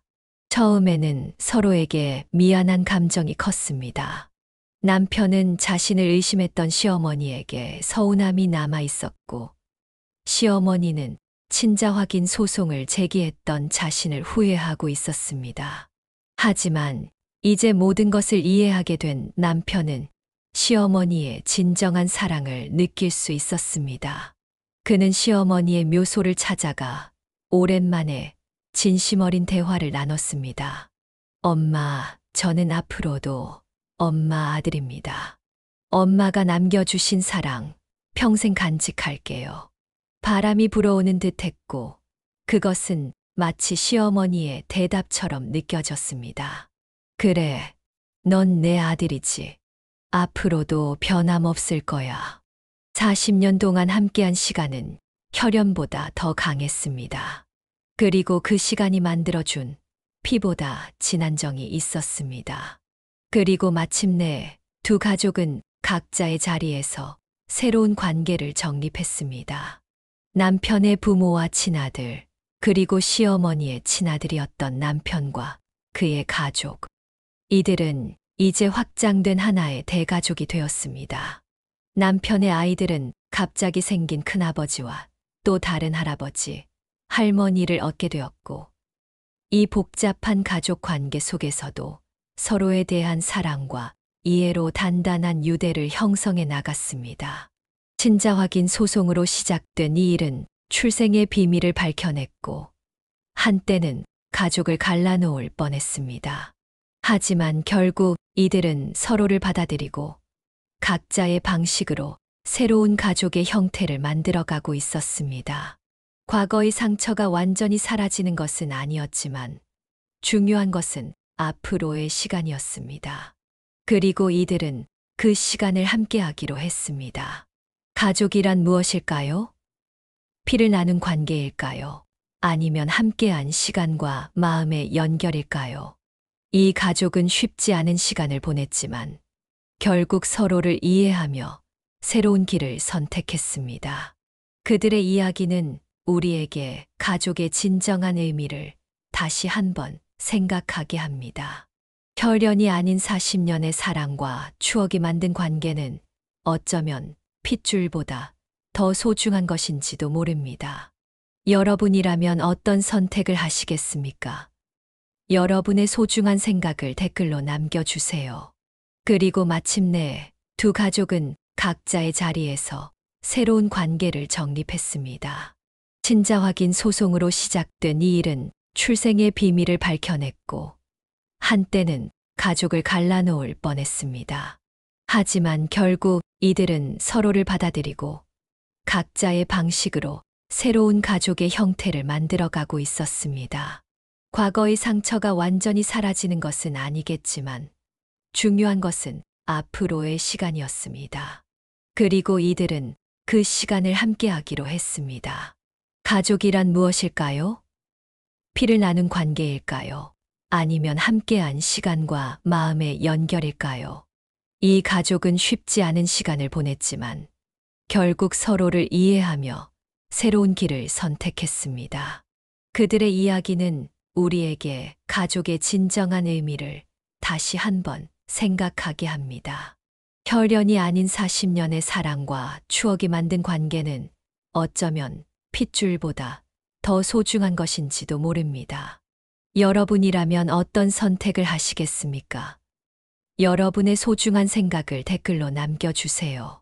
처음에는 서로에게 미안한 감정이 컸습니다. 남편은 자신을 의심했던 시어머니에게 서운함이 남아 있었고, 시어머니는 친자 확인 소송을 제기했던 자신을 후회하고 있었습니다. 하지만 이제 모든 것을 이해하게 된 남편은 시어머니의 진정한 사랑을 느낄 수 있었습니다. 그는 시어머니의 묘소를 찾아가 오랜만에 진심 어린 대화를 나눴습니다. 엄마, 저는 앞으로도 엄마 아들입니다. 엄마가 남겨주신 사랑 평생 간직할게요. 바람이 불어오는 듯 했고 그것은 마치 시어머니의 대답처럼 느껴졌습니다. 그래, 넌 내 아들이지. 앞으로도 변함없을 거야. 40년 동안 함께한 시간은 혈연보다 더 강했습니다. 그리고 그 시간이 만들어준 피보다 진한 정이 있었습니다. 그리고 마침내 두 가족은 각자의 자리에서 새로운 관계를 정립했습니다. 남편의 부모와 친아들, 그리고 시어머니의 친아들이었던 남편과 그의 가족. 이들은 이제 확장된 하나의 대가족이 되었습니다. 남편의 아이들은 갑자기 생긴 큰아버지와 또 다른 할아버지, 할머니를 얻게 되었고, 이 복잡한 가족 관계 속에서도 서로에 대한 사랑과 이해로 단단한 유대를 형성해 나갔습니다. 친자 확인 소송으로 시작된 이 일은 출생의 비밀을 밝혀냈고, 한때는 가족을 갈라놓을 뻔했습니다. 하지만 결국 이들은 서로를 받아들이고 각자의 방식으로 새로운 가족의 형태를 만들어가고 있었습니다. 과거의 상처가 완전히 사라지는 것은 아니었지만 중요한 것은 앞으로의 시간이었습니다. 그리고 이들은 그 시간을 함께하기로 했습니다. 가족이란 무엇일까요? 피를 나눈 관계일까요? 아니면 함께한 시간과 마음의 연결일까요? 이 가족은 쉽지 않은 시간을 보냈지만 결국 서로를 이해하며 새로운 길을 선택했습니다. 그들의 이야기는 우리에게 가족의 진정한 의미를 다시 한번 생각하게 합니다. 혈연이 아닌 40년의 사랑과 추억이 만든 관계는 어쩌면 핏줄보다 더 소중한 것인지도 모릅니다. 여러분이라면 어떤 선택을 하시겠습니까? 여러분의 소중한 생각을 댓글로 남겨주세요. 그리고 마침내 두 가족은 각자의 자리에서 새로운 관계를 정립했습니다. 친자 확인 소송으로 시작된 이 일은 출생의 비밀을 밝혀냈고 한때는 가족을 갈라놓을 뻔했습니다. 하지만 결국 이들은 서로를 받아들이고 각자의 방식으로 새로운 가족의 형태를 만들어가고 있었습니다. 과거의 상처가 완전히 사라지는 것은 아니겠지만 중요한 것은 앞으로의 시간이었습니다. 그리고 이들은 그 시간을 함께하기로 했습니다. 가족이란 무엇일까요? 피를 나눈 관계일까요? 아니면 함께한 시간과 마음의 연결일까요? 이 가족은 쉽지 않은 시간을 보냈지만 결국 서로를 이해하며 새로운 길을 선택했습니다. 그들의 이야기는 우리에게 가족의 진정한 의미를 다시 한번 생각하게 합니다. 혈연이 아닌 40년의 사랑과 추억이 만든 관계는 어쩌면 핏줄보다 더 소중한 것인지도 모릅니다. 여러분이라면 어떤 선택을 하시겠습니까? 여러분의 소중한 생각을 댓글로 남겨주세요.